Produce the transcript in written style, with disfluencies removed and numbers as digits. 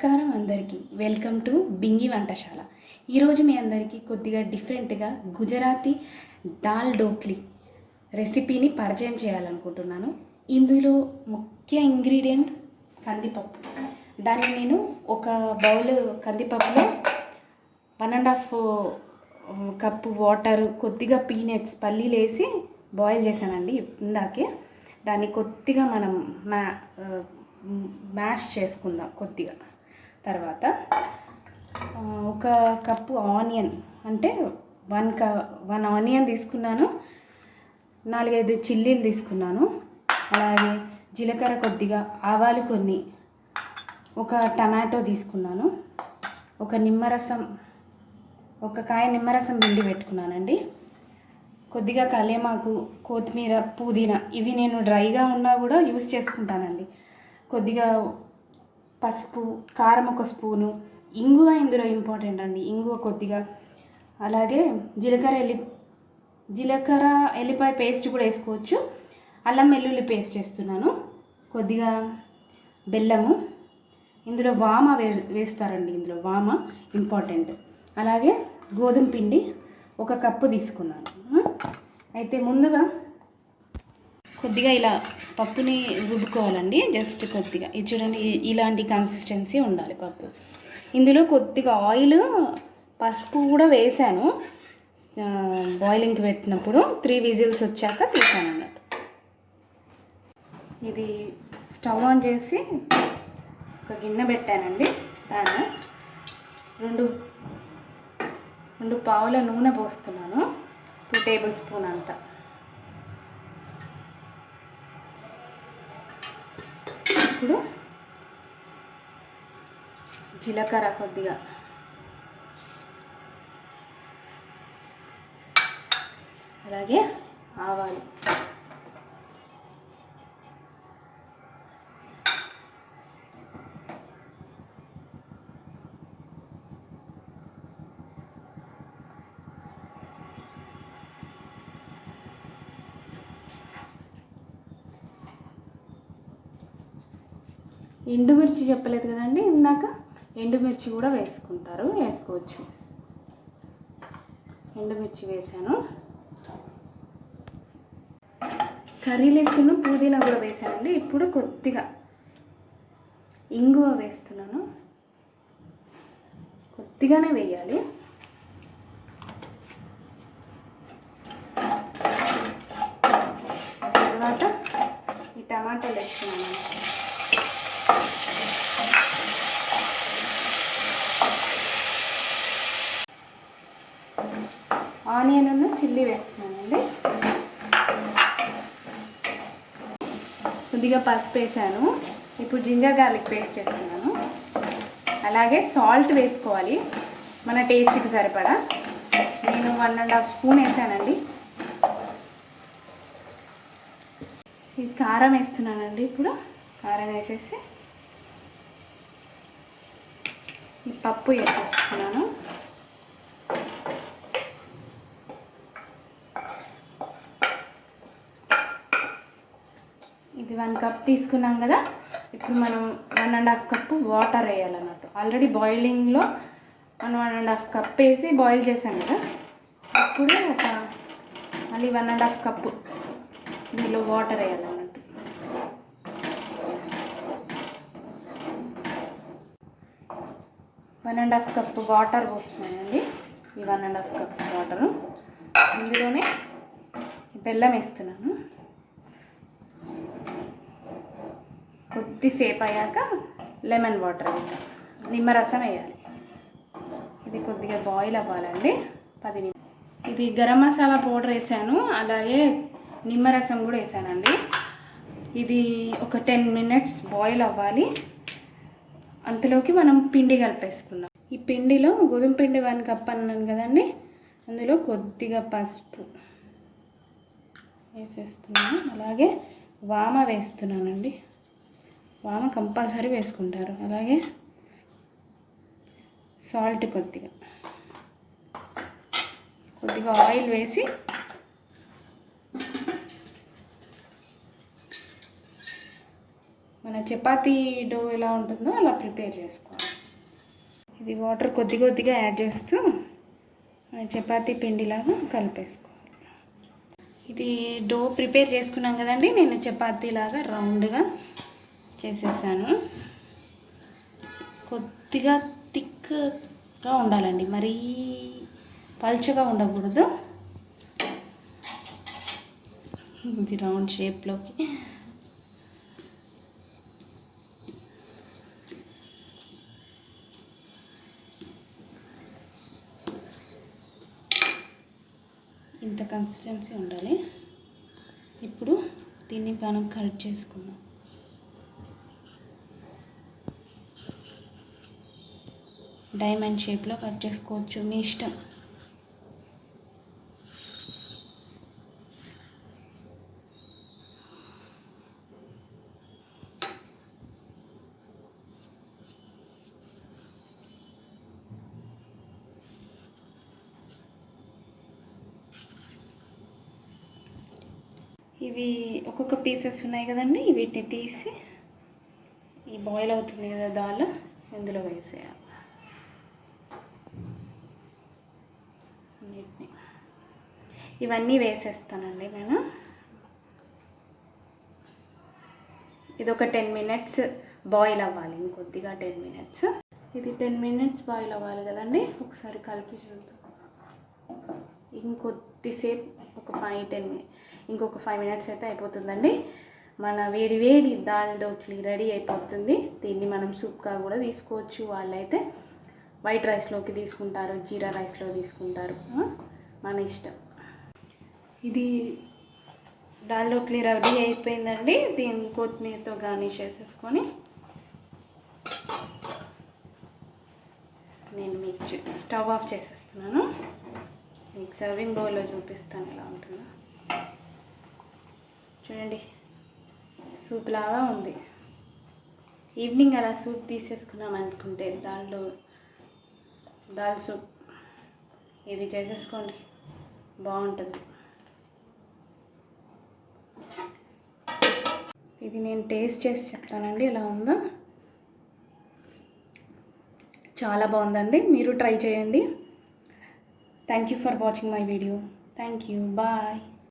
నమస్కారం అందరికీ. Welcome to Bingi Vantasala. ఈరోజు మీ అందరికీ కొద్దిగా డిఫరెంట్గా గుజరాతీ దాల్ ఢోక్లీ రెసిపీని పరిచయం చేయాలనుకుంటున్నాను. ఇందులో ముఖ్య ఇంగ్రీడియంట్ కందిపప్పు. దాన్ని నేను ఒక బౌల్ కందిపప్పులో 1.5 కప్పు వాటర్, కొద్దిగా పీనట్స్ పల్లీలు వేసి బాయిల్ చేశానండి ఇందాకే. దాన్ని కొద్దిగా మనం మ్యాష్ చేసుకుందాం కొద్దిగా. తర్వాత ఒక కప్పు ఆనియన్, అంటే 1 ఆనియన్ తీసుకున్నాను, 4-5 చిల్లీలు తీసుకున్నాను, అలాగే జీలకర్ర కొద్దిగా, ఆవాలు కొన్ని, ఒక టమాటో తీసుకున్నాను, ఒక కాయ నిమ్మరసం పిండి పెట్టుకున్నానండి, కొద్దిగా కలేమాకు, కొత్తిమీర, పుదీనా. ఇవి నేను డ్రైగా ఉన్నా కూడా యూస్ చేసుకుంటానండి. కొద్దిగా పసుపు, కారం 1 స్పూను, ఇంగువ ఇందులో ఇంపార్టెంట్ అండి, ఇంగువ కొద్దిగా, అలాగే జీలకర్ర ఎల్లిపాయ పేస్ట్ కూడా వేసుకోవచ్చు. అల్లం వెల్లుల్లి పేస్ట్ వేస్తున్నాను, కొద్దిగా బెల్లము, ఇందులో వామ వేస్తారండి, ఇందులో వామ ఇంపార్టెంట్. అలాగే గోధుమ పిండి 1 కప్పు తీసుకున్నాను. అయితే ముందుగా కొద్దిగా ఇలా పప్పుని రుబ్బుకోవాలండి, జస్ట్ కొద్దిగా. ఇది చూడండి, ఇలాంటి కన్సిస్టెన్సీ ఉండాలి పప్పు. ఇందులో కొద్దిగా ఆయిల్, పసుపు కూడా వేసాను బాయిలింగ్కి పెట్టినప్పుడు. 3 విజిల్స్ వచ్చాక తీసాను అన్నట్టు. ఇది స్టవ్ ఆన్ చేసి ఒక గిన్నె పెట్టానండి. దాన్ని 2 పావుల నూనె పోస్తున్నాను, 2 టేబుల్ స్పూన్ అంతా. ఇప్పుడు జీలకర్ర కొద్దిగా, అలాగే ఆవాలు, ఎండుమిర్చి చెప్పలేదు కదండి ఇందాక, ఎండుమిర్చి కూడా వేసుకోవచ్చు. ఎండుమిర్చి వేసాను, కర్రీ లీవ్స్ను, పుదీనా కూడా వేసానండి. ఇప్పుడు కొద్దిగా ఇంగువ వేస్తున్నాను, కొద్దిగానే వేయాలి. తర్వాత ఈ టమాటాలు వేస్తున్నాను. ఆనియన్ చిల్లీ వేస్తున్నానండి, కొద్దిగా పసుపు వేసాను. ఇప్పుడు జింజర్ గార్లిక్ పేస్ట్ వేస్తున్నాను, అలాగే సాల్ట్ వేసుకోవాలి మన టేస్ట్కి సరిపడా. నేను 1.5 స్పూన్ వేసానండి. ఇది కారం వేస్తున్నానండి. ఇప్పుడు కారం వేసేసి ఈ పప్పు వేసేస్తున్నాను. ఇది 1 కప్ తీసుకున్నాం కదా. ఇప్పుడు మనం 1.5 కప్పు వాటర్ వేయాలన్నట్టు. ఆల్రెడీ బాయిలింగ్లో మనం 1.5 కప్ వేసి బాయిల్ చేసాం కదా. ఇప్పుడు మళ్ళీ 1.5 కప్పు దీనిలో వాటర్ వేయాలన్నట్టు. One and half cup water పోస్తున్నానండి. ఈ 1.5 కప్పు వాటరు, ఇందులోనే బెల్లం వేస్తున్నాను. కొద్దిసేపు అయ్యాక లెమన్ వాటర్ వేయాలి, నిమ్మరసం వేయాలి. ఇది కొద్దిగా బాయిల్ అవ్వాలండి, 10 నిమిషాలు. ఇది గరం మసాలా పౌడర్ వేసాను, అలాగే నిమ్మరసం కూడా వేసానండి. ఇది ఒక 10 మినిట్స్ బాయిల్ అవ్వాలి. అంతలోకి మనం పిండి కలిపేసుకుందాం. ఈ పిండిలో గోధుమ పిండి 1 కప్ అన్నాను కదండి, అందులో కొద్దిగా పసుపు వేసేస్తున్నాను, అలాగే వామ వేస్తున్నానండి. వామ కంపల్సరీ వేసుకుంటారు. అలాగే సాల్ట్ కొద్దిగా ఆయిల్ వేసి మన చపాతీ డో ఎలా ఉంటుందో అలా ప్రిపేర్ చేసుకోవాలి. ఇది వాటర్ కొద్ది కొద్దిగా యాడ్ చేస్తూ చపాతీ పిండిలాగా కలిపేసుకోవాలి. ఇది డో ప్రిపేర్ చేసుకున్నాం కదండి, నేను చపాతీలాగా రౌండ్గా చేసేసాను. కొద్దిగా థిక్గా ఉండాలండి, మరీ పల్చగా ఉండకూడదు. ఇది రౌండ్ షేప్లోకి ఇంత కన్సిస్టెన్సీ ఉండాలి. ఇప్పుడు దీన్ని మనం కట్ చేసుకుందాం. డైమండ్ షేప్లో కట్ చేసుకోవచ్చు, మీ ఇష్టం. ఇవి ఒక్కొక్క పీసెస్ ఉన్నాయి కదండి, వీటిని తీసి ఈ బాయిల్ అవుతుంది కదా దాల్, ఇందులో వేసేయాలి. ఇవన్నీ వేసేస్తానండి నేను. ఇది ఒక 10 minutes బాయిల్ అవ్వాలి, ఇంకొద్దిగా 10 minutes. ఇది 10 minutes బాయిల్ అవ్వాలి కదండి, ఒకసారి కలిపి చూద్దాం. ఇంకొద్దిసేపు ఒక 5-10 minutes, ఇంకొక 5 minutes అయితే అయిపోతుందండి. మన వేడి వేడి దాల్ ఢోక్లీ రెడీ అయిపోతుంది. దీన్ని మనం సూప్గా కూడా తీసుకోవచ్చు. వాళ్ళైతే వైట్ రైస్లోకి తీసుకుంటారు, జీరా రైస్లో తీసుకుంటారు, మన ఇష్టం. ఇది దాల్ ఢోక్లీ రెడీ అయిపోయిందండి. దీన్ని కొత్తిమీరతో గార్నిష్ చేసేసుకొని నేను మీకు స్టవ్ ఆఫ్ చేసేస్తున్నాను. మీకు సర్వింగ్ బౌల్లో చూపిస్తాను ఎలా ఉంటుందో. చూడండి, సూప్ లాగా ఉంది. ఈవినింగ్ అలా సూప్ తీసేసుకున్నాం అనుకుంటే దాల్ సూప్ ఇది చేసేసుకోండి, బాగుంటుంది. ఇది నేను టేస్ట్ చేసి చెప్తానండి ఎలా ఉందో. చాలా బాగుందండి, మీరు ట్రై చేయండి. Thank you for watching my video. Thank you, bye.